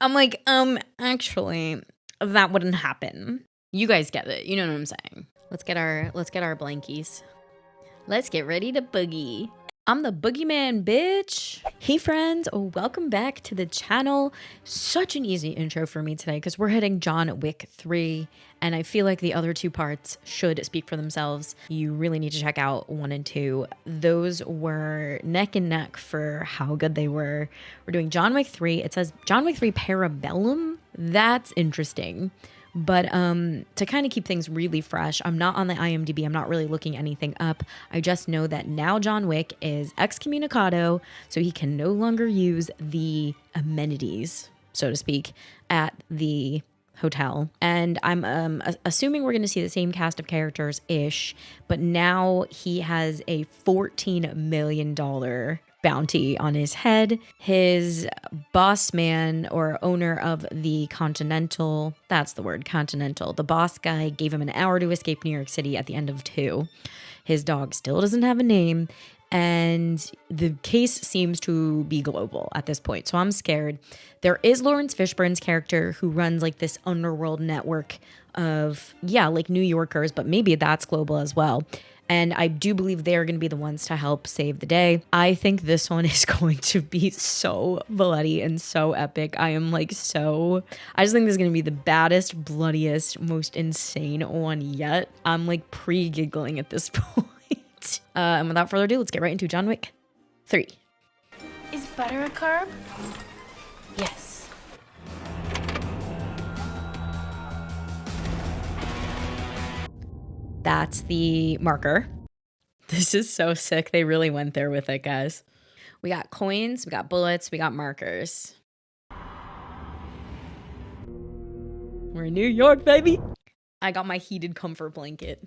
I'm like, actually, that wouldn't happen. You guys get it. You know what I'm saying? Let's get our blankies. Let's get ready to boogie. I'm the boogeyman, bitch. Hey friends, welcome back to the channel. Such an easy intro for me today because we're hitting John Wick 3 and I feel like the other two parts should speak for themselves. You really need to check out 1 and 2. Those were neck and neck for how good they were. We're doing John Wick 3. It says John Wick 3 Parabellum. That's interesting. But to kind of keep things really fresh, I'm not on the IMDb. I'm not really looking anything up. I just know that now John Wick is excommunicado, so he can no longer use the amenities, so to speak, at the hotel. And I'm assuming we're going to see the same cast of characters-ish, but now he has a $14 million bounty on his head. His boss man or owner of the Continental, that's the word, Continental, the boss guy gave him an hour to escape New York City at the end of 2. His dog still doesn't have a name, and the case seems to be global at this point, so I'm scared. There is Lawrence Fishburne's character who runs like this underworld network of, yeah, like New Yorkers, but maybe that's global as well. And I do believe they're going to be the ones to help save the day. I think this one is going to be so bloody and so epic. I just think this is going to be the baddest, bloodiest, most insane one yet. I'm like pre-giggling at this point. And without further ado, let's get right into John Wick 3. Is butter a carb? Yes. That's the marker. This is so sick. They really went there with it, guys. We got coins, we got bullets, we got markers. We're in New York, baby. I got my heated comfort blanket.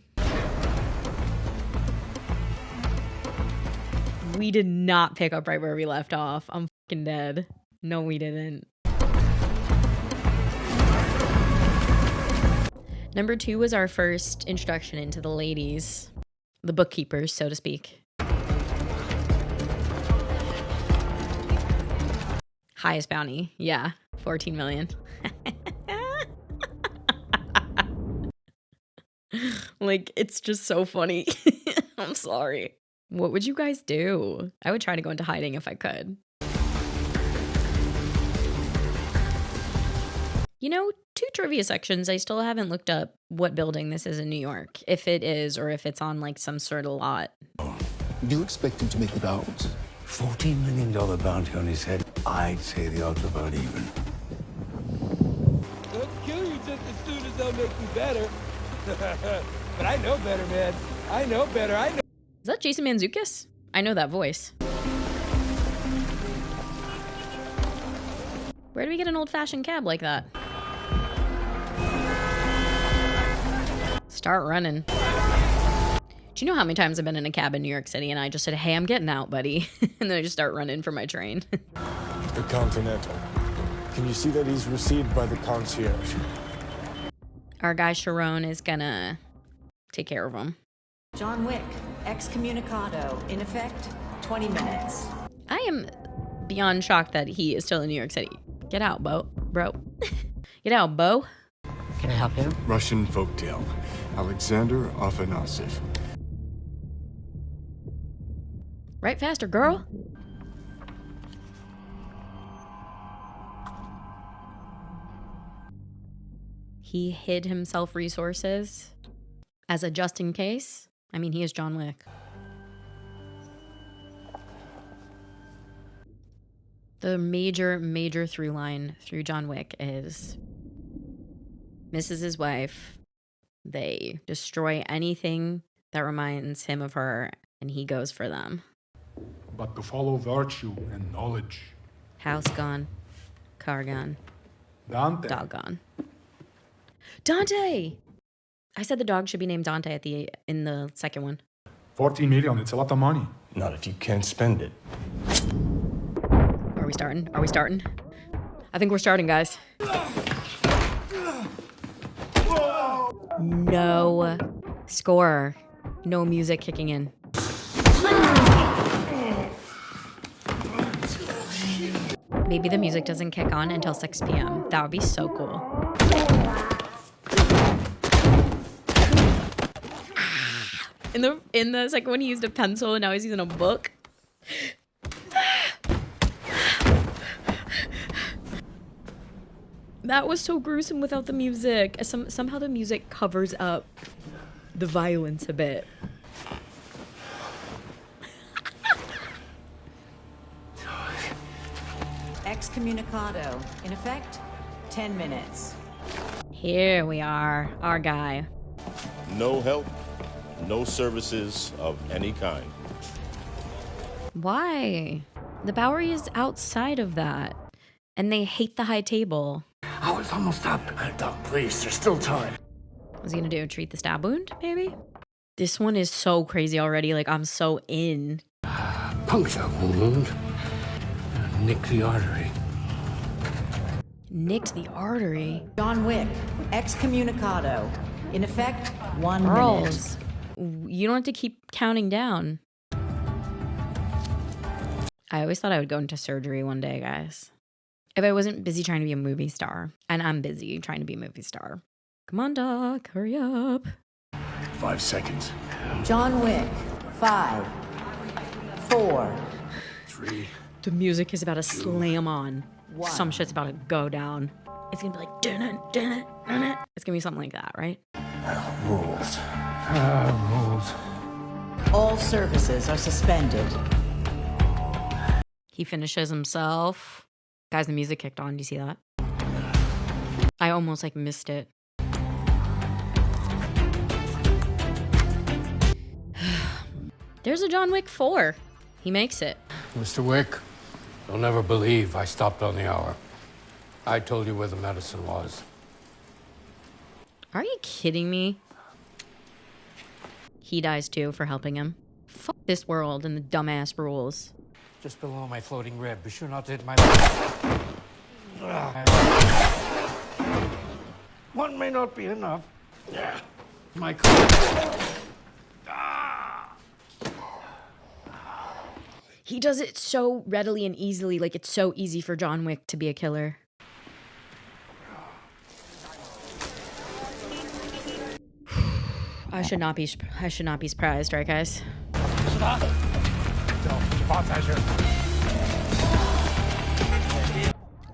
We did not pick up right where we left off. I'm fucking dead. No, we didn't. Number 2 was our first introduction into the ladies, the bookkeepers, so to speak. Highest bounty, yeah, 14 million. Like, it's just so funny. I'm sorry. What would you guys do? I would try to go into hiding if I could. You know, 2 trivia sections. I still haven't looked up what building this is in New York. If it is, or if it's on like some sort of lot. Do you expect him to make it out? $14 million bounty on his head. I'd say the odds are about even. They'll kill you just as soon as they'll make you better. But I know better, man. I know better. I know. Is that Jason Mantzoukas? I know that voice. Where do we get an old-fashioned cab like that? Start running. Do you know how many times I've been in a cab in New York City and I just said, hey, I'm getting out, buddy. And then I just start running for my train. The Continental. Can you see that he's received by the concierge? Our guy Sharon is gonna take care of him. John Wick, excommunicado, in effect, 20 minutes. I am beyond shocked that he is still in New York City. Get out, bro. Get out, Bo. Can I help you? Russian folktale. Alexander Afanasyev. Right faster, girl. He hid himself resources as a just in case. I mean, he is John Wick. The major through line through John Wick is misses his wife. They destroy anything that reminds him of her, and he goes for them. But to follow virtue and knowledge. House gone. Car gone. Dante. Dog gone. Dante! I said the dog should be named Dante in the second one. 14 million, it's a lot of money. Not if you can't spend it. Are we starting? Are we starting? I think we're starting, guys. No score. No music kicking in. Maybe the music doesn't kick on until 6 p.m. That would be so cool. In the second one, he used a pencil and now he's using a book. That was so gruesome without the music. Somehow the music covers up the violence a bit. Excommunicado. In effect, 10 minutes. Here we are, our guy. No help, no services of any kind. Why? The Bowery is outside of that. And they hate the high table. Oh, it's almost up. Doc, please, there's still time. What's he gonna do? Treat the stab wound, maybe? This one is so crazy already. Like, I'm so in. Puncture wound. Nick the artery. Nicked the artery. John Wick. Excommunicado. In effect, 1 minute. Girls, you don't have to keep counting down. I always thought I would go into surgery one day, guys. If I wasn't busy trying to be a movie star. And I'm busy trying to be a movie star. Come on, Doc, hurry up. 5 seconds. John Wick. 5, 4. 3. The music is about to slam on. 1. Some shit's about to go down. It's gonna be like, dun it, dun it, dun it. It's gonna be something like that, right? Rules. Rules. All services are suspended. He finishes himself. Guys, the music kicked on. Do you see that? I almost like missed it. There's a John Wick 4. He makes it. Mr. Wick, you'll never believe I stopped on the hour. I told you where the medicine was. Are you kidding me? He dies too for helping him. Fuck this world and the dumbass rules. Just below my floating rib. Be sure not to hit my One may not be enough. Yeah. My He does it so readily and easily. Like, it's so easy for John Wick to be a killer. I should not be surprised, right, guys?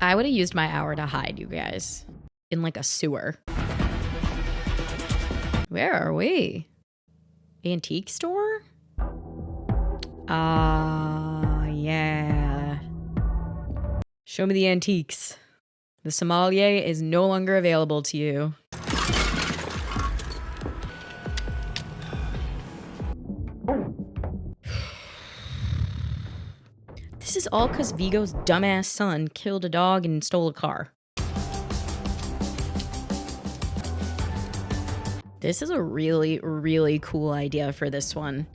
I would have used my hour to hide, you guys, in like a sewer. Where are we? Antique store? Yeah. Show me the antiques. The sommelier is no longer available to you. This is all because Vigo's dumbass son killed a dog and stole a car. This is a really, really cool idea for this one.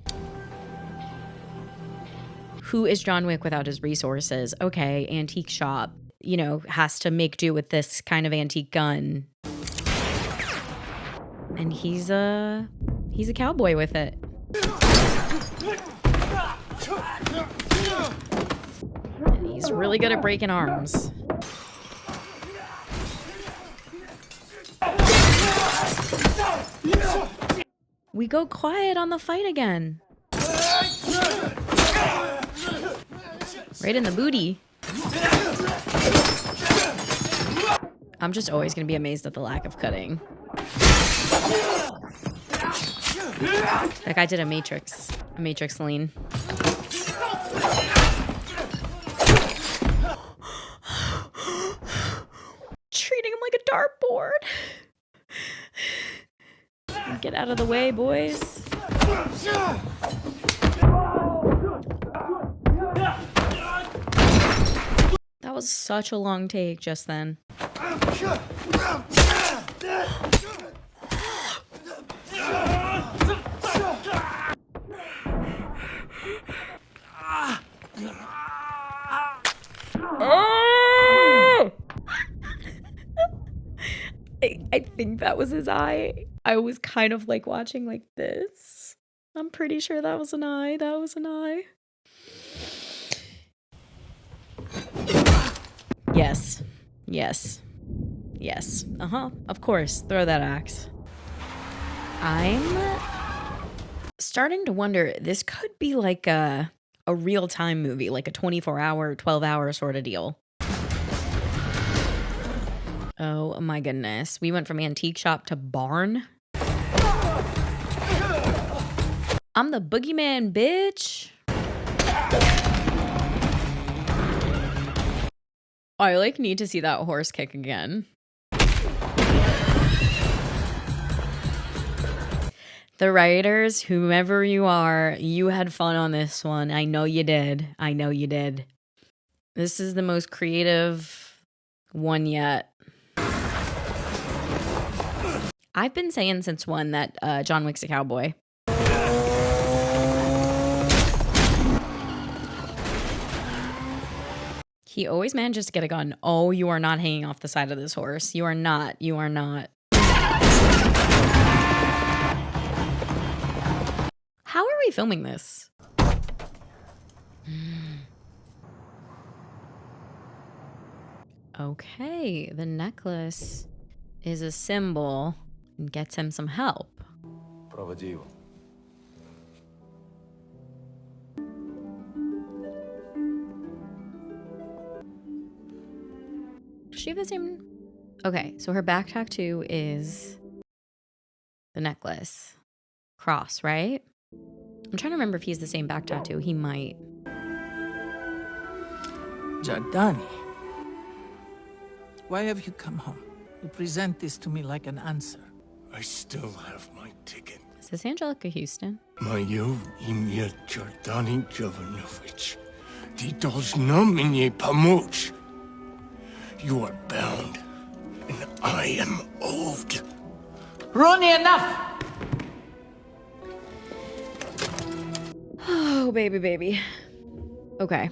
Who is John Wick without his resources? Okay, antique shop. You know, has to make do with this kind of antique gun. And he's a cowboy with it. And he's really good at breaking arms. We go quiet on the fight again. Right in the booty. I'm just always gonna be amazed at the lack of cutting. That guy did a Matrix lean. Treating him like a dartboard. Get out of the way, boys. That was such a long take just then. I think that was his eye. I was kind of like watching like this. I'm pretty sure that was an eye. That was an eye. Yes. Yes. Yes. Uh-huh. Of course. Throw that axe. I'm starting to wonder, this could be like a real-time movie, like a 24-hour, 12-hour sort of deal. Oh my goodness. We went from antique shop to barn. I'm the boogeyman, bitch. I like need to see that horse kick again. The writers, whomever you are, you had fun on this one. I know you did. I know you did. This is the most creative one yet. I've been saying since one that John Wick's a cowboy. He always manages to get a gun. Oh, you are not hanging off the side of this horse. You are not. You are not. How are we filming this? Okay, the necklace is a symbol and gets him some help. Проводи его. Does she have the same? Okay, so her back tattoo is the necklace. Cross, right? I'm trying to remember if he has the same back tattoo. He might. Giordani, why have you come home? You present this to me like an answer. I still have my ticket. Is this Angelica Houston? Moje imię Giordani Jovanovich. Ty должна mnie помочь. You are bound, and I am owed. Rooney, enough! Oh, baby, baby. Okay.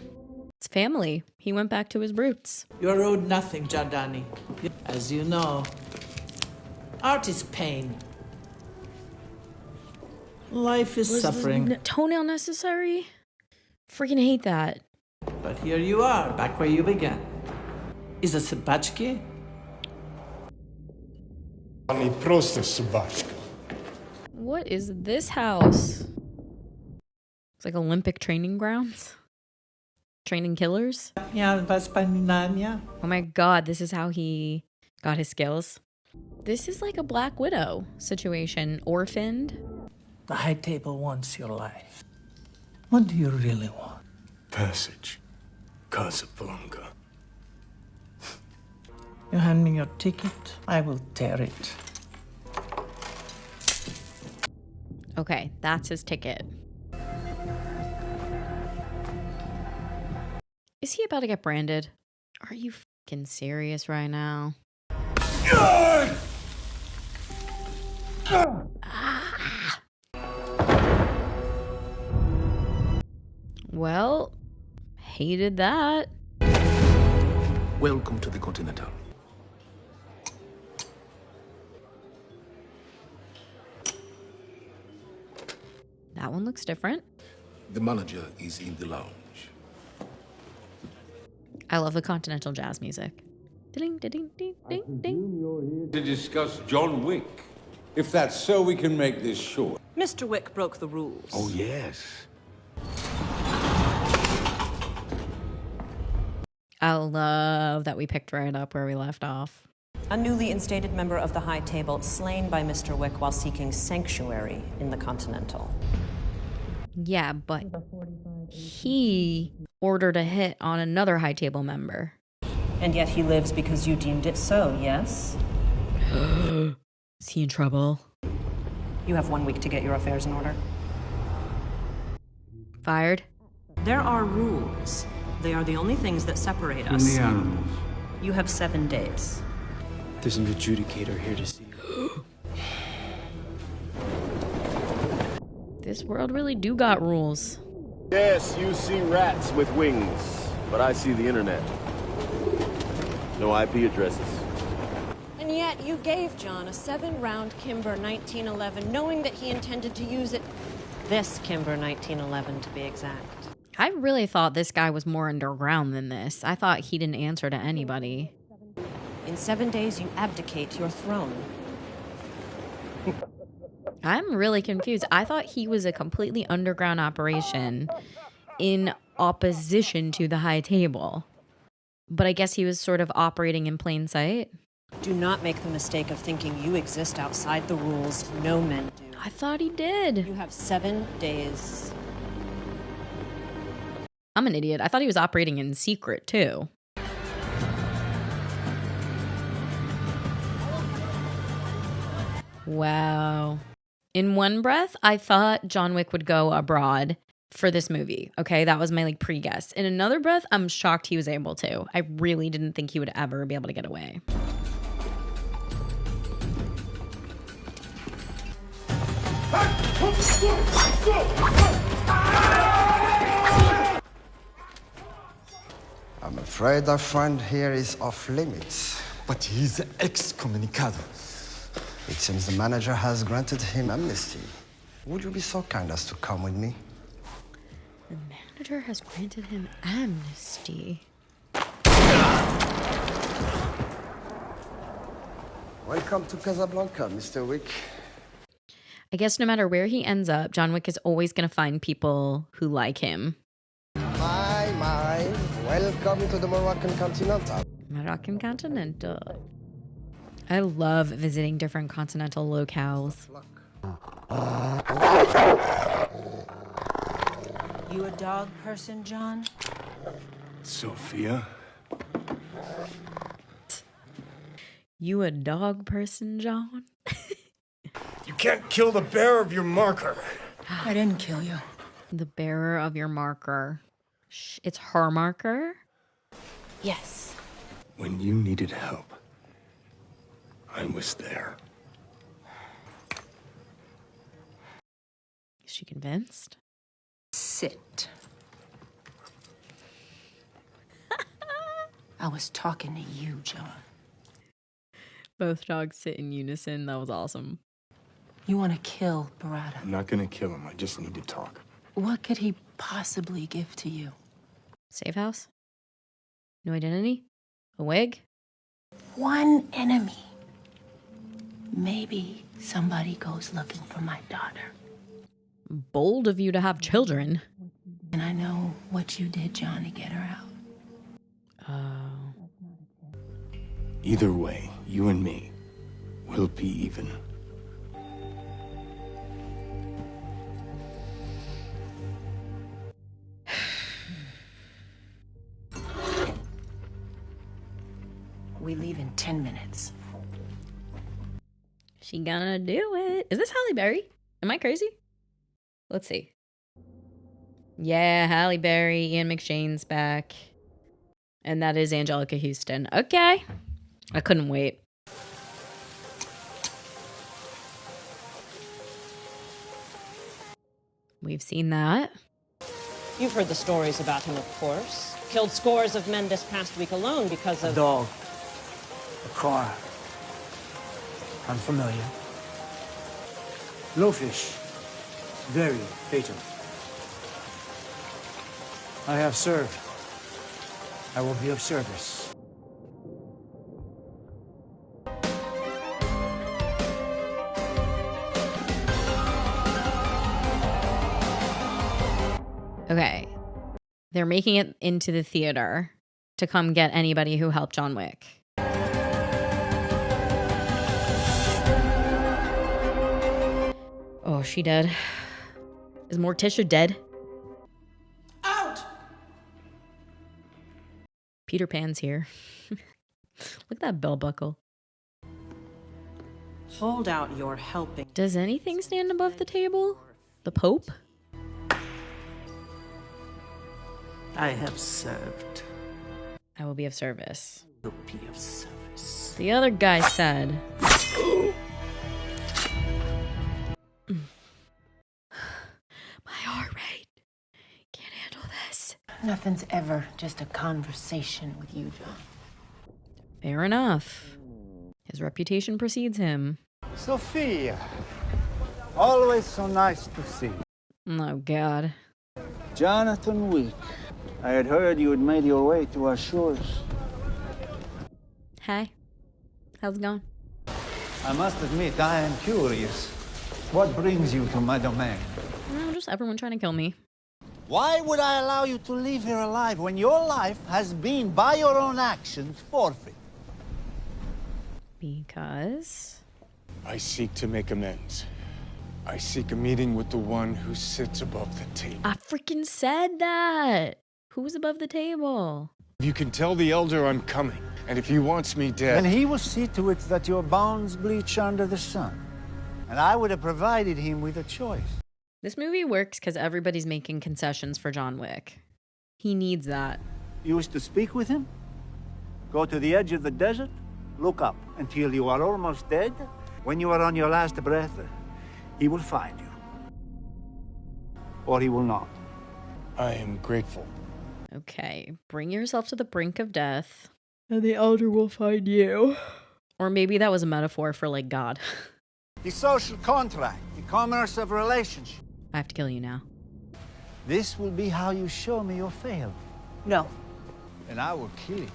It's family. He went back to his roots. You're owed nothing, Giordani. As you know, art is pain. Life is suffering. Toenail necessary? Freaking hate that. But here you are, back where you began. Is a sabachki? Ani prosta собачка. What is this house? It's like Olympic training grounds. Training killers. Oh my god, this is how he got his skills. This is like a Black Widow situation. Orphaned. The high table wants your life. What do you really want? Passage. Casablanca. You hand me your ticket, I will tear it. Okay, that's his ticket. Is he about to get branded? Are you fucking serious right now? Ah. Well, hated that. Welcome to the Continental. That one looks different. The manager is in the lounge. I love the Continental jazz music. Ding, ding, ding, ding, ding. To discuss John Wick. If that's so, we can make this short. Mr. Wick broke the rules. Oh, yes. I love that we picked right up where we left off. A newly instated member of the High Table slain by Mr. Wick while seeking sanctuary in the Continental. Yeah, but he ordered a hit on another High Table member. And yet he lives because you deemed it so, yes? Is he in trouble? You have 1 week to get your affairs in order. Fired? There are rules. They are the only things that separate us. And the animals. You have 7 days. There's an adjudicator here to see you. This world really do got rules. Yes, you see rats with wings, but I see the internet. No IP addresses. And yet you gave John a 7-round Kimber 1911, knowing that he intended to use it. This Kimber 1911, to be exact. I really thought this guy was more underground than this. I thought he didn't answer to anybody. In 7 days, you abdicate your throne. I'm really confused. I thought he was a completely underground operation in opposition to the High Table. But I guess he was sort of operating in plain sight. Do not make the mistake of thinking you exist outside the rules. No men do. I thought he did. You have 7 days. I'm an idiot. I thought he was operating in secret, too. Wow. In one breath, I thought John Wick would go abroad for this movie. Okay, that was my like pre-guess. In another breath, I'm shocked he was able to. I really didn't think he would ever be able to get away. I'm afraid our friend here is off limits. But he's excommunicado. It seems the manager has granted him amnesty. Would you be so kind as to come with me? The manager has granted him amnesty. Welcome to Casablanca, Mr. Wick. I guess no matter where he ends up, John Wick is always going to find people who like him. My. Welcome to the Moroccan Continental. Moroccan Continental. I love visiting different continental locales. You a dog person, John? Sophia? You a dog person, John? You can't kill the bearer of your marker. I didn't kill you. The bearer of your marker. It's her marker? Yes. When you needed help, I was there. Is she convinced? Sit. I was talking to you, John. Both dogs sit in unison. That was awesome. You want to kill Barada. I'm not gonna kill him. I just need to talk. What could he possibly give to you? Safe house? No identity? A wig? One enemy. Maybe somebody goes looking for my daughter. Bold of you to have children. And I know what you did, John, to get her out. Oh. Either way, you and me will be even. We leave in 10 minutes. She gonna do it. Is this Halle Berry? Am I crazy? Let's see. Yeah, Halle Berry, Ian McShane's back. And that is Angelica Houston. Okay. I couldn't wait. We've seen that. You've heard the stories about him, of course. Killed scores of men this past week alone because of... A dog. A car. Unfamiliar. Blowfish. Very fatal. I have served. I will be of service. Okay. They're making it into the theater to come get anybody who helped John Wick. Oh, she dead. Is Morticia dead? Out! Peter Pan's here. Look at that belt buckle. Hold out your helping. Does anything stand above the table? The Pope? I have served. I will be of service. Will be of service. The other guy said... My heart rate. Can't handle this. Nothing's ever just a conversation with you, John. Fair enough. His reputation precedes him. Sophia, always so nice to see. Oh, God. Jonathan Wick. I had heard you had made your way to our shores. Hi. How's it going? I must admit, I am curious. What brings you to my domain? No, just everyone trying to kill me. Why would I allow you to live here alive when your life has been, by your own actions, forfeit? Because... I seek to make amends. I seek a meeting with the one who sits above the table. I freaking said that! Who's above the table? You can tell the Elder I'm coming, and if he wants me dead... Then he will see to it that your bones bleach under the sun. And I would have provided him with a choice. This movie works because everybody's making concessions for John Wick. He needs that. You wish to speak with him? Go to the edge of the desert, look up until you are almost dead. When you are on your last breath, he will find you. Or he will not. I am grateful. Okay, bring yourself to the brink of death, and the Elder will find you. Or maybe that was a metaphor for, like, God. The social contract, the commerce of relationship. I have to kill you now. This will be how you show me your fail. No. And I will kill you.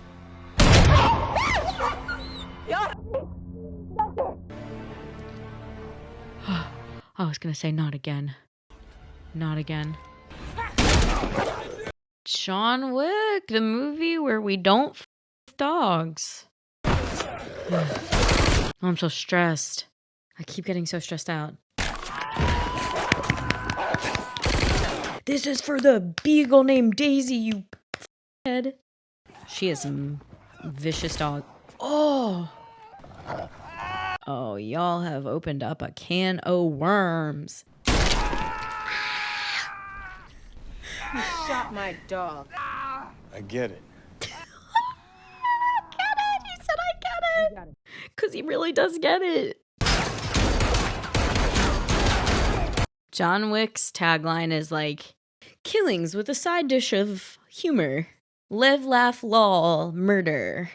I was gonna say not again. Not again. John Wick, the movie where we don't f dogs. Oh, I'm so stressed. I keep getting so stressed out. This is for the beagle named Daisy, you head. She is some vicious dog. Oh! Oh, y'all have opened up a can of worms. You shot my dog. I get it. I get it! He said I get it! Because he really does get it. John Wick's tagline is like, killings with a side dish of humor. Live, laugh, lol, murder.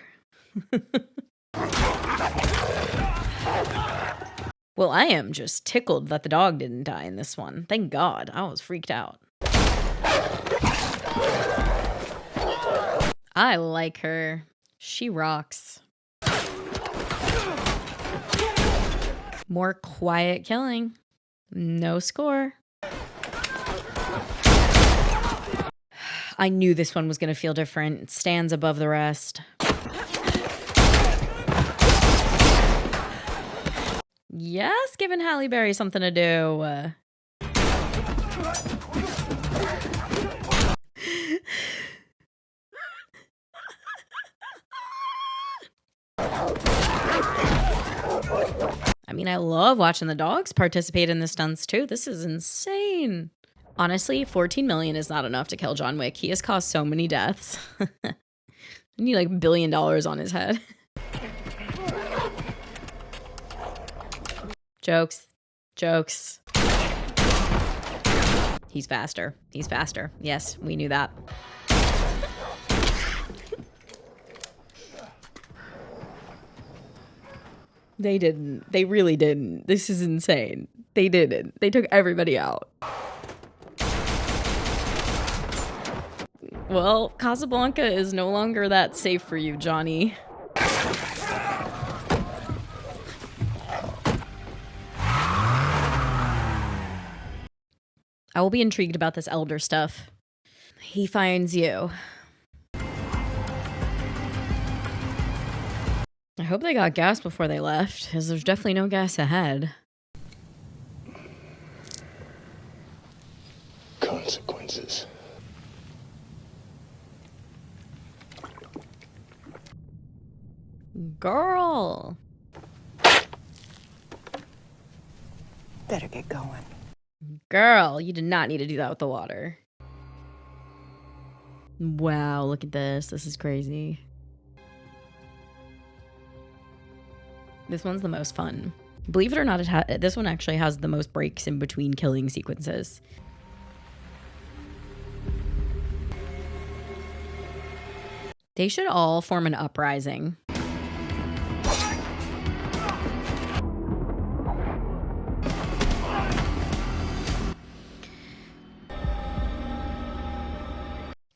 Well, I am just tickled that the dog didn't die in this one. Thank God. I was freaked out. I like her. She rocks. More quiet killing. No score. I knew this one was going to feel different. It stands above the rest. Yes, giving Halle Berry something to do. I mean, I love watching the dogs participate in the stunts too. This is insane. Honestly, 14 million is not enough to kill John Wick. He has caused so many deaths. I need like $1 billion on his head. Jokes. Jokes. He's faster. He's faster. Yes, we knew that. They didn't. They really didn't. This is insane. They didn't. They took everybody out. Well, Casablanca is no longer that safe for you, Johnny. I will be intrigued about this elder stuff. He finds you. I hope they got gas before they left, because there's definitely no gas ahead. Consequences. Girl. Better get going. Girl, you did not need to do that with the water. Wow, look at this. This is crazy. This one's the most fun. Believe it or not, this one actually has the most breaks in between killing sequences. They should all form an uprising.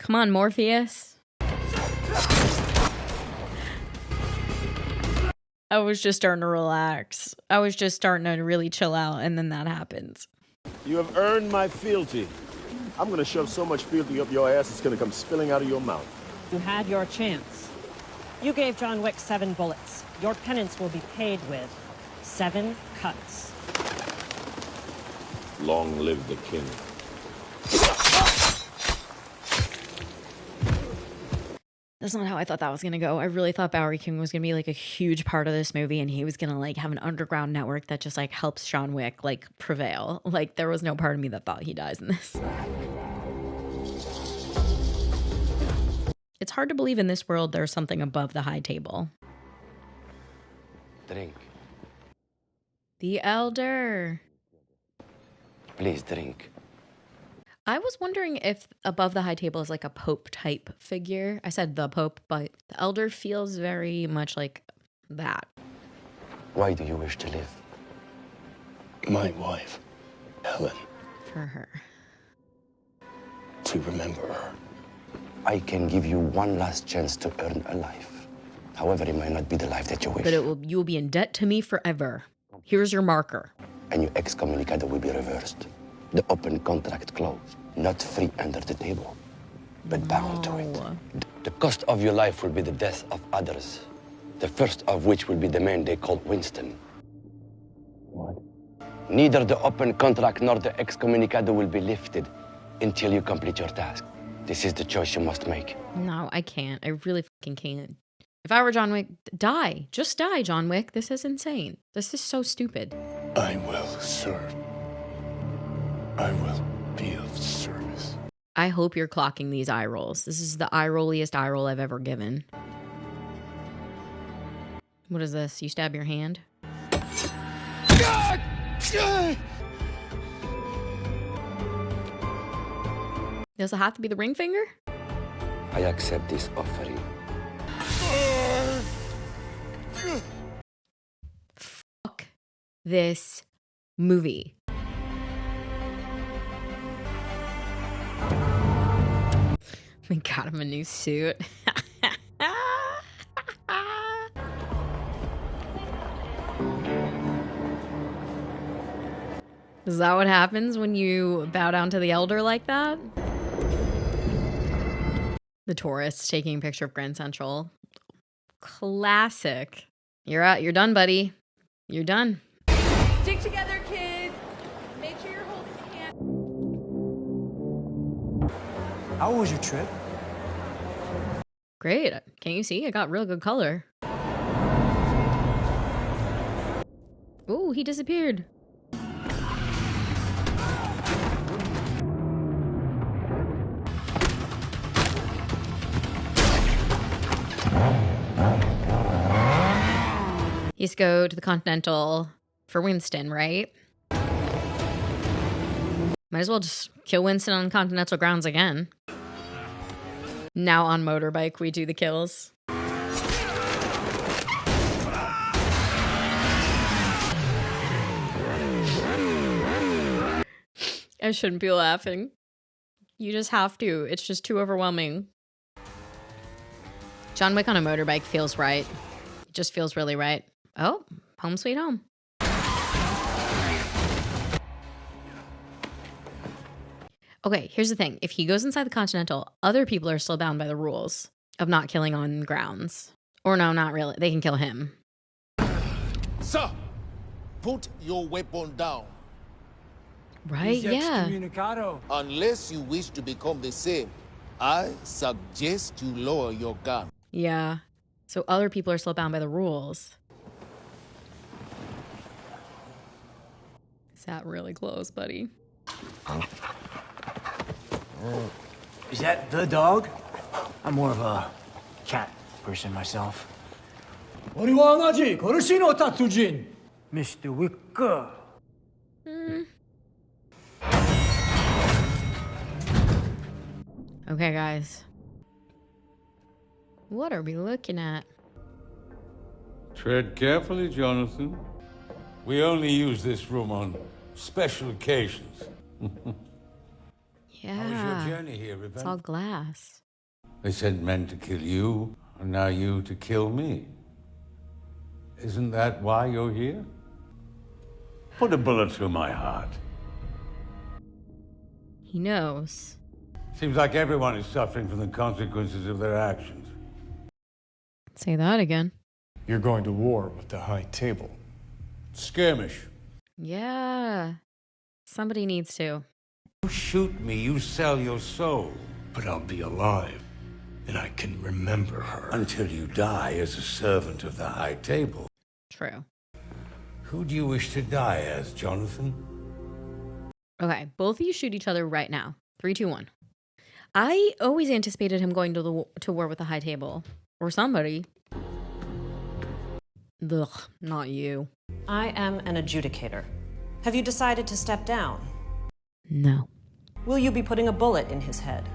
Come on, Morpheus. I was just starting to relax. I was just starting to really chill out, and then that happens. You have earned my fealty. I'm gonna shove so much fealty up your ass it's gonna come spilling out of your mouth. You had your chance. You gave John Wick 7 bullets. Your penance will be paid with 7 cuts. Long live the king. That's not how I thought that was gonna go. I really thought Bowery King was gonna be like a huge part of this movie, and he was gonna like have an underground network that just like helps John Wick like prevail. Like there was no part of me that thought he dies in this. It's hard to believe in this world there's something above the high table. Drink. The Elder. Please drink. I was wondering if above the high table is like a Pope type figure. I said the Pope, but the Elder feels very much like that. Why do you wish to live? My wife, Helen. For her. To remember her. I can give you one last chance to earn a life. However, it might not be the life that you wish. But you will be in debt to me forever. Here's your marker. And your excommunicado will be reversed. The open contract closed. Not free under the table, but bound to it. The cost of your life will be the death of others. The first of which will be the man they call Winston. What? Neither the open contract nor the excommunicado will be lifted until you complete your task. This is the choice you must make. No, I can't. I really fucking can't. If I were John Wick, die. Just die, John Wick. This is insane. This is so stupid. I will serve. I will be of service. I hope you're clocking these eye rolls. This is the eye rolliest eye roll I've ever given. What is this? You stab your hand? Does it have to be the ring finger? I accept this offering. Fuck this movie. We got him a new suit. Is that what happens when you bow down to the Elder like that? The tourists taking a picture of Grand Central. Classic. You're out. You're done, buddy. You're done. Stick together, kids. Make sure you're holding hands. How was your trip? Great. Can't you see? I got real good color. Ooh, he disappeared. He's go to the Continental for Winston, right? Might as well just kill Winston on Continental grounds again. Now on motorbike, we do the kills. I shouldn't be laughing. You just have to. It's just too overwhelming. John Wick on a motorbike feels right. It just feels really right. Oh, home sweet home. Okay, here's the thing. If he goes inside the Continental, other people are still bound by the rules of not killing on grounds. Or no, not really. They can kill him. Sir, put your weapon down. Right, yeah. Unless you wish to become the same, I suggest you lower your gun. Yeah. So other people are still bound by the rules. Is that really close, buddy? Is that the dog? I'm more of a cat person myself. Mr. Wick. Okay, guys. What are we looking at? Tread carefully, Jonathan. We only use this room on special occasions. Yeah. How was your journey here, It's all glass. They sent men to kill you, and now you to kill me. Isn't that why you're here? Put a bullet through my heart. He knows. Seems like everyone is suffering from the consequences of their actions. Say that again. You're going to war with the High Table. Skirmish. Yeah. Somebody needs to. You shoot me, you sell your soul. But I'll be alive, and I can remember her. Until you die as a servant of the High Table. True. Who do you wish to die as, Jonathan? Okay, both of you shoot each other right now. 3, 2, 1. I always anticipated him going to war with the High Table. Or somebody. Ugh, not you. I am an adjudicator. Have you decided to step down? No. Will you be putting a bullet in his head?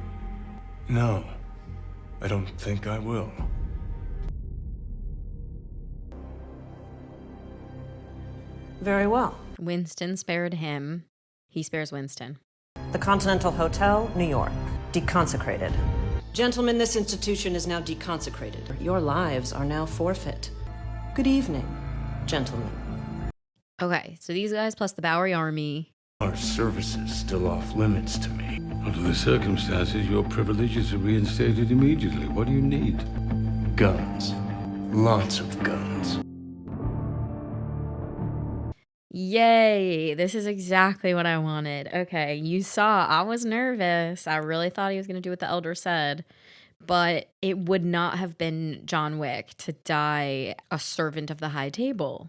No, I don't think I will. Very well. Winston spared him. He spares Winston. The Continental Hotel, New York. Deconsecrated. Gentlemen, this institution is now deconsecrated. Your lives are now forfeit. Good evening, gentlemen. Okay, so these guys plus the Bowery Army. Our service is still off limits to me. Under the circumstances, your privileges are reinstated immediately. What do you need? Guns. Lots of guns. Yay, this is exactly what I wanted. Okay, you saw, I was nervous. I really thought he was going to do what the elder said, but it would not have been John Wick to die a servant of the High Table.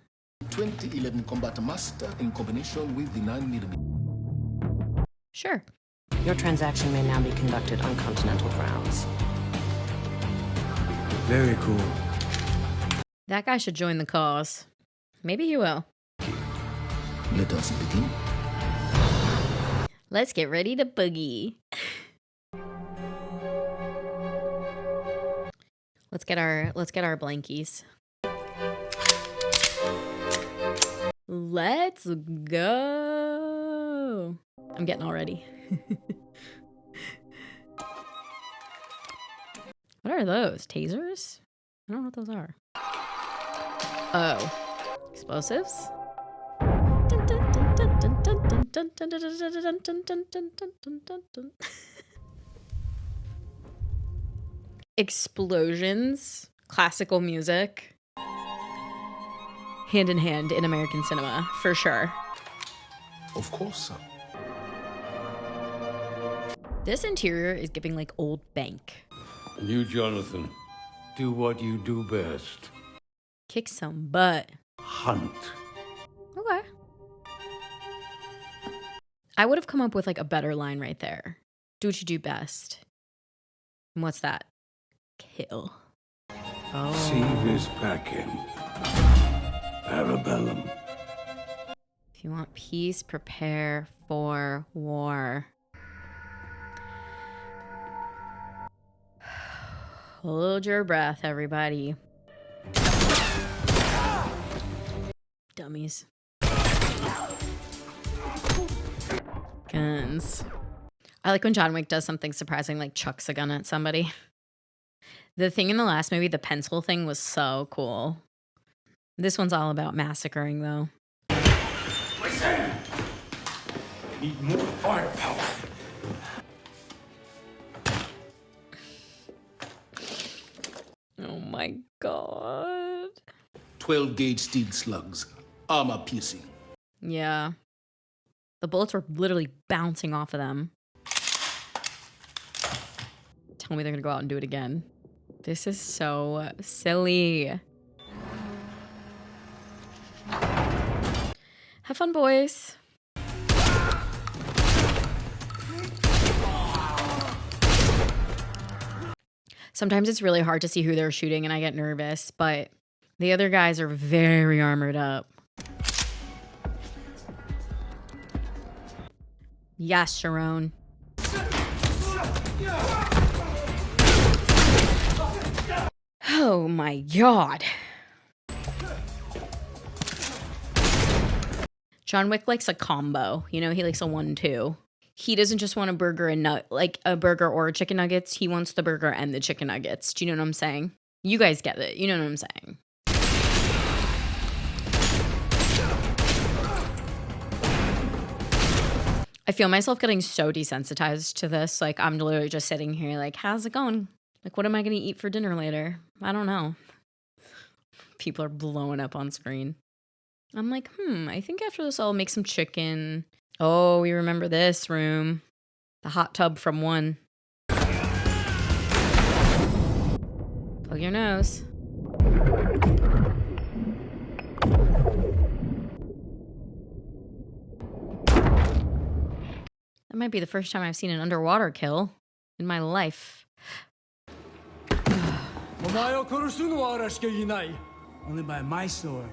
2011 Combat Master in combination with the 9mm. Sure. Your transaction may now be conducted on Continental grounds. Very cool. That guy should join the cause. Maybe he will. Let us begin. Let's get ready to boogie. Let's get our blankies. Let's go. I'm getting all ready. What are those? Tasers? I don't know what those are. Oh. Explosives? Explosions, classical music, hand in hand in American cinema, for sure. Of course, sir. This interior is giving like old bank. And you, Jonathan, do what you do best. Kick some butt. Hunt. Okay. I would have come up with like a better line right there. Do what you do best. And what's that? Kill. Oh. Si vis pacem. Parabellum. If you want peace, prepare for war. Hold your breath, everybody. Dummies. Guns. I like when John Wick does something surprising, like chucks a gun at somebody. The thing in the last movie, the pencil thing, was so cool. This one's all about massacring, though. Listen! Need more firepower. Oh my god. 12-gauge steel slugs. Armor piercing. Yeah. The bullets were literally bouncing off of them. Tell me they're gonna go out and do it again. This is so silly. Have fun, boys. Sometimes it's really hard to see who they're shooting and I get nervous, but the other guys are very armored up. Yes, Sharon. Oh my god. John Wick likes a combo. You know, he likes a 1-2. He doesn't just want a burger and like a burger or chicken nuggets. He wants the burger and the chicken nuggets. Do you know what I'm saying? You guys get it. You know what I'm saying? I feel myself getting so desensitized to this. Like, I'm literally just sitting here like, how's it going? Like, what am I going to eat for dinner later? I don't know. People are blowing up on screen. I'm like, I think after this I'll make some chicken. Oh, we remember this room. The hot tub from 1. Plug your nose. That might be the first time I've seen an underwater kill in my life. Only by my sword,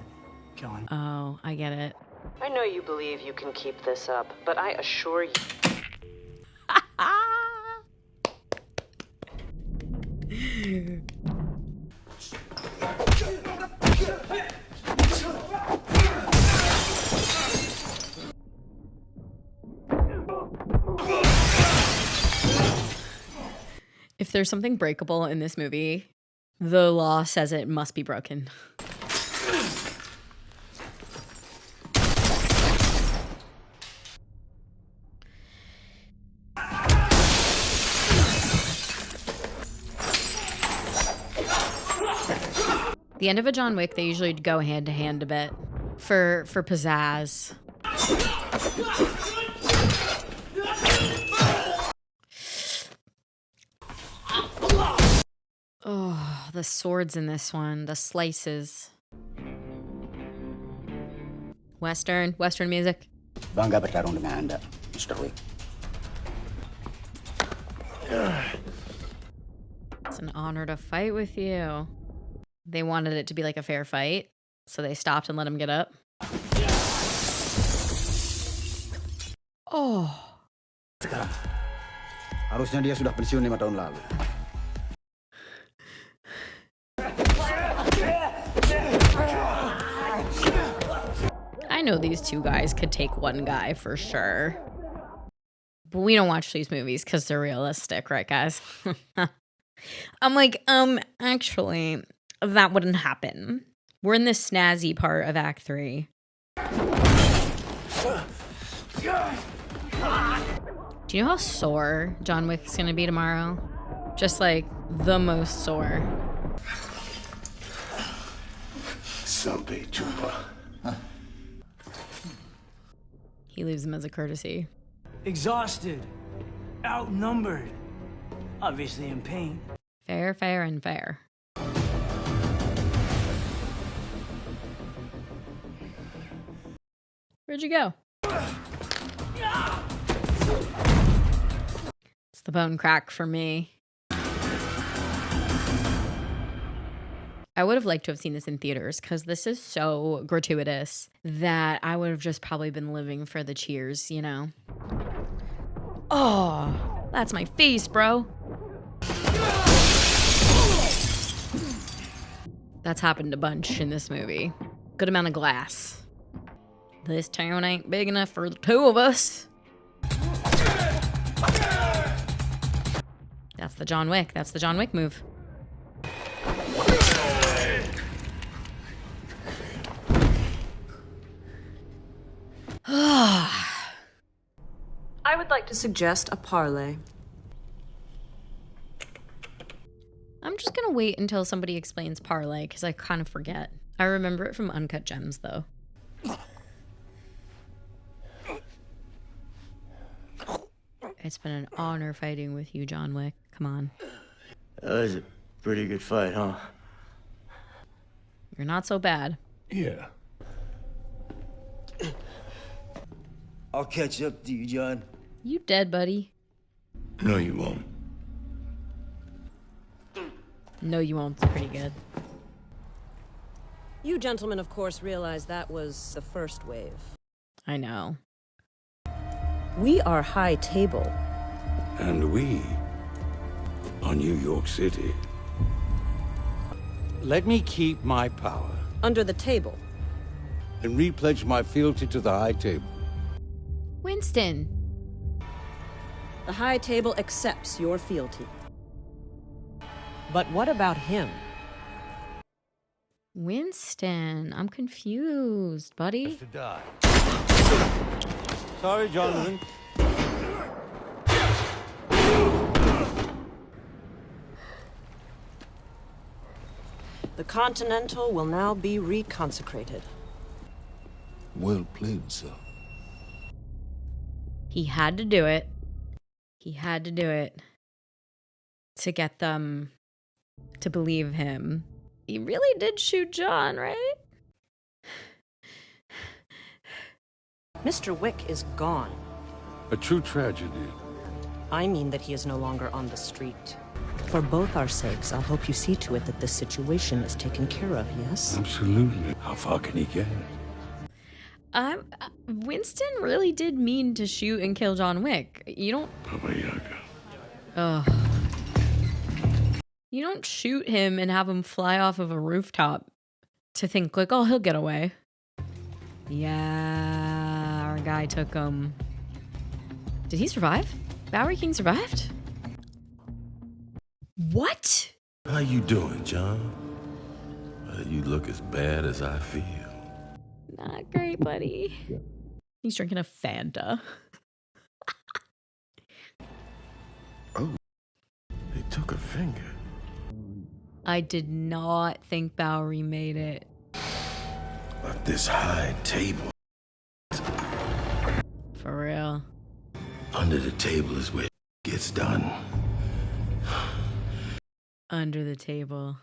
John. Oh, I get it. I know you believe you can keep this up, but I assure you... If there's something breakable in this movie, the law says it must be broken. The end of a John Wick, they usually go hand to hand a bit for pizzazz. Oh, the swords in this one, the slices. Western music. Bangga bertarung dengan Anda, Mr. Wick. It's an honor to fight with you. They wanted it to be like a fair fight, so they stopped and let him get up. Oh. Sekarang, harusnya dia sudah pensiun 5 tahun lalu. I know these two guys could take one guy for sure. But we don't watch these movies because they're realistic, right, guys? I'm like, actually, that wouldn't happen. We're in the snazzy part of Act 3. Do you know how sore John Wick's gonna be tomorrow? Just like the most sore. Sampai jumpa. He leaves him as a courtesy. Exhausted. Outnumbered. Obviously in pain. Fair, fair, and fair. Where'd you go? It's the bone crack for me. I would have liked to have seen this in theaters because this is so gratuitous that I would have just probably been living for the cheers, you know? Oh, that's my face, bro. That's happened a bunch in this movie. Good amount of glass. This town ain't big enough for the two of us. That's the John Wick. That's the John Wick move. I would like to suggest a parlay. I'm just gonna wait until somebody explains parlay because I kind of forget. I remember it from Uncut Gems though. It's been an honor fighting with you, John Wick. Come on. That was a pretty good fight, huh? You're not so bad. Yeah. I'll catch up to you, John. You dead, buddy. No, you won't. No, you won't. It's pretty good. You gentlemen, of course, realize that was the first wave. I know. We are high table. And we are New York City. Let me keep my power. Under the table. And repledge my fealty to the high table. Winston. The High Table accepts your fealty. But what about him? Winston, I'm confused, buddy. To die. Sorry, Jonathan. The Continental will now be reconsecrated. Well played, sir. He had to do it. He had to do it to get them to believe him. He really did shoot John, right? Mr. Wick is gone. A true tragedy. I mean that he is no longer on the street. For both our sakes, I'll hope you see to it that this situation is taken care of, yes? Absolutely. How far can he get? Winston really did mean to shoot and kill John Wick. You don't... Baba Yaga. Ugh. You don't shoot him and have him fly off of a rooftop to think like, oh, he'll get away. Yeah, our guy took him. Did he survive? Bowery King survived? What? How you doing, John? You look as bad as I feel. Not great, buddy. He's drinking a Fanta. Oh, they took a finger. I did not think Bowery made it. But this high table. For real. Under the table is where it gets done. Under the table.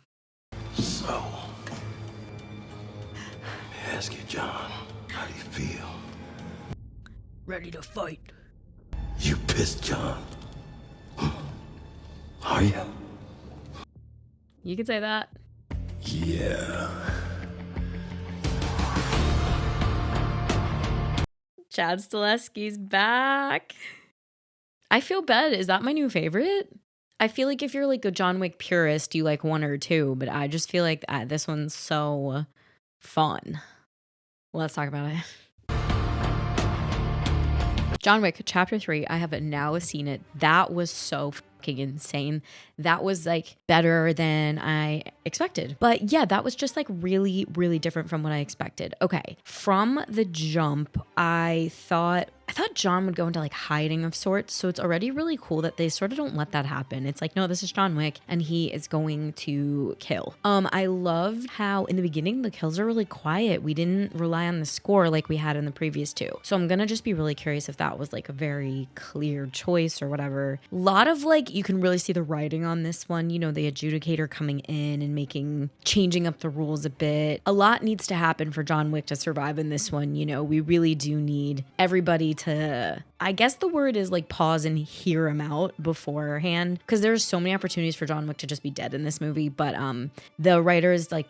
So, let me ask you, John, how do you feel? Ready to fight. You pissed, John? Are you? You could say that. Yeah. Chad Stileski's back. I feel bad. Is that my new favorite? I feel like if you're like a John Wick purist, you like one or two, but I just feel like this one's so fun. Let's talk about it. John Wick Chapter 3. I have now seen it. That was so fucking insane. That was like better than I expected. But yeah, that was just like really, really different from what I expected. Okay. From the jump, I thought John would go into like hiding of sorts. So it's already really cool that they sort of don't let that happen. It's like, no, this is John Wick and he is going to kill. I love how in the beginning, the kills are really quiet. We didn't rely on the score like we had in the previous two. So I'm going to just be really curious if that was like a very clear choice or whatever. A lot of like, you can really see the writing on this one, you know, the adjudicator coming in and changing up the rules a bit. A lot needs to happen for John Wick to survive in this one. You know, we really do need everybody to, I guess the word is like pause and hear him out beforehand, because there's so many opportunities for John Wick to just be dead in this movie, but the writers like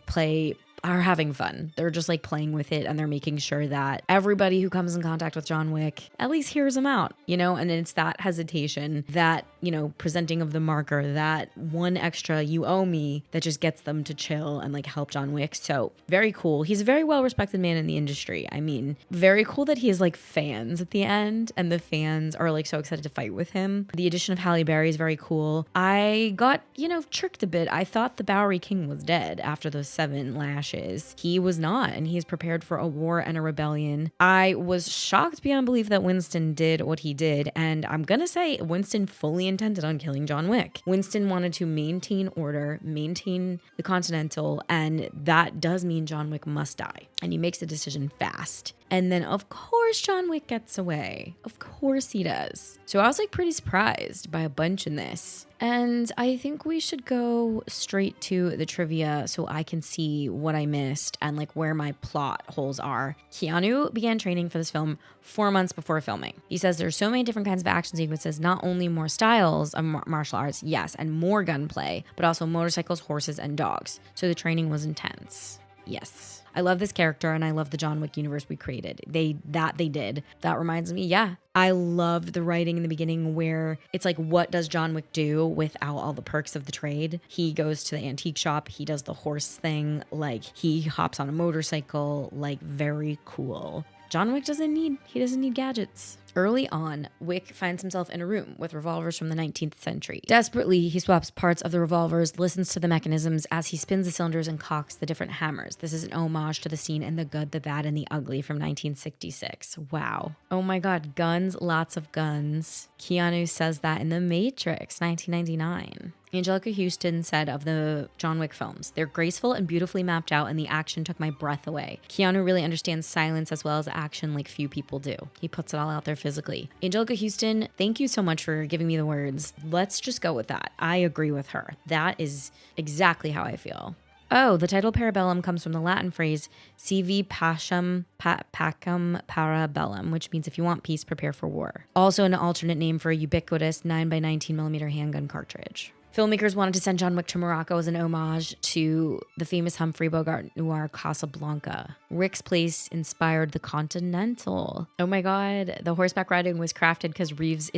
are having fun. They're just like playing with it and they're making sure that everybody who comes in contact with John Wick at least hears him out, you know, and it's that hesitation, that, you know, presenting of the marker, that one extra you owe me that just gets them to chill and like help John Wick. So very cool. He's a very well respected man in the industry. I mean, very cool that he has like fans at the end and the fans are like so excited to fight with him. The addition of Halle Berry is very cool. I got, you know, tricked a bit. I thought the Bowery King was dead after those 7 lashes. He was not, and he's prepared for a war and a rebellion. I was shocked beyond belief that Winston did what he did, and I'm gonna say Winston fully intended on killing John Wick. Winston wanted to maintain order, maintain the Continental, and that does mean John Wick must die, and he makes the decision fast. And then, of course, John Wick gets away. Of course he does. So I was like pretty surprised by a bunch in this. And I think we should go straight to the trivia so I can see what I missed and like where my plot holes are. Keanu began training for this film 4 months before filming. He says there's so many different kinds of action sequences, not only more styles of martial arts, yes, and more gunplay, but also motorcycles, horses, and dogs. So the training was intense. Yes. I love this character and I love the John Wick universe we created. They did. That reminds me, yeah. I loved the writing in the beginning where it's like, what does John Wick do without all the perks of the trade? He goes to the antique shop, he does the horse thing, like he hops on a motorcycle, like very cool. John Wick doesn't need gadgets. Early on, Wick finds himself in a room with revolvers from the 19th century. Desperately, he swaps parts of the revolvers, listens to the mechanisms as he spins the cylinders and cocks the different hammers. This is an homage to the scene in The Good, the Bad, and the Ugly from 1966. Wow. Oh my god, guns, lots of guns. Keanu says that in The Matrix, 1999. Angelica Houston said of the John Wick films, they're graceful and beautifully mapped out, and the action took my breath away. Keanu really understands silence as well as action like few people do. He puts it all out there physically. Angelica Houston, thank you so much for giving me the words. Let's just go with that. I agree with her. That is exactly how I feel. Oh, the title Parabellum comes from the Latin phrase sivi pacem para bellum, which means if you want peace, prepare for war. Also an alternate name for a ubiquitous 9x19mm handgun cartridge. Filmmakers wanted to send John Wick to Morocco as an homage to the famous Humphrey Bogart noir Casablanca. Rick's place inspired the Continental. Oh my god, the horseback riding was crafted because Reeves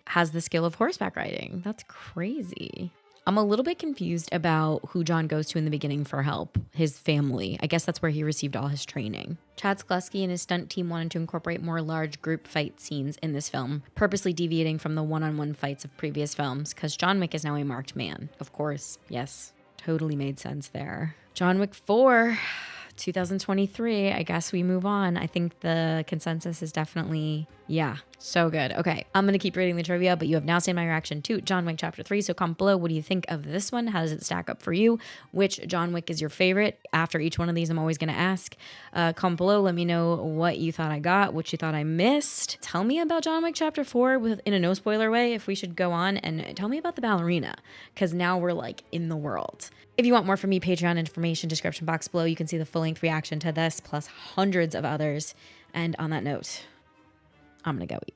has the skill of horseback riding. That's crazy. I'm a little bit confused about who John goes to in the beginning for help. His family. I guess that's where he received all his training. Chad Skleski and his stunt team wanted to incorporate more large group fight scenes in this film, purposely deviating from the one-on-one fights of previous films, because John Wick is now a marked man. Of course, yes, totally made sense there. John Wick 4, 2023, I guess we move on. I think the consensus is definitely, yeah, so good. Okay, I'm going to keep reading the trivia, but you have now seen my reaction to John Wick Chapter 3, so comment below. What do you think of this one? How does it stack up for you? Which John Wick is your favorite? After each one of these, I'm always going to ask. Comment below. Let me know what you thought I got, what you thought I missed. Tell me about John Wick Chapter 4 in a no spoiler way if we should go on, and tell me about the ballerina, because now we're like in the world. If you want more from me, Patreon information, description box below. You can see the full-length reaction to this, plus hundreds of others. And on that note, I'm gonna go eat.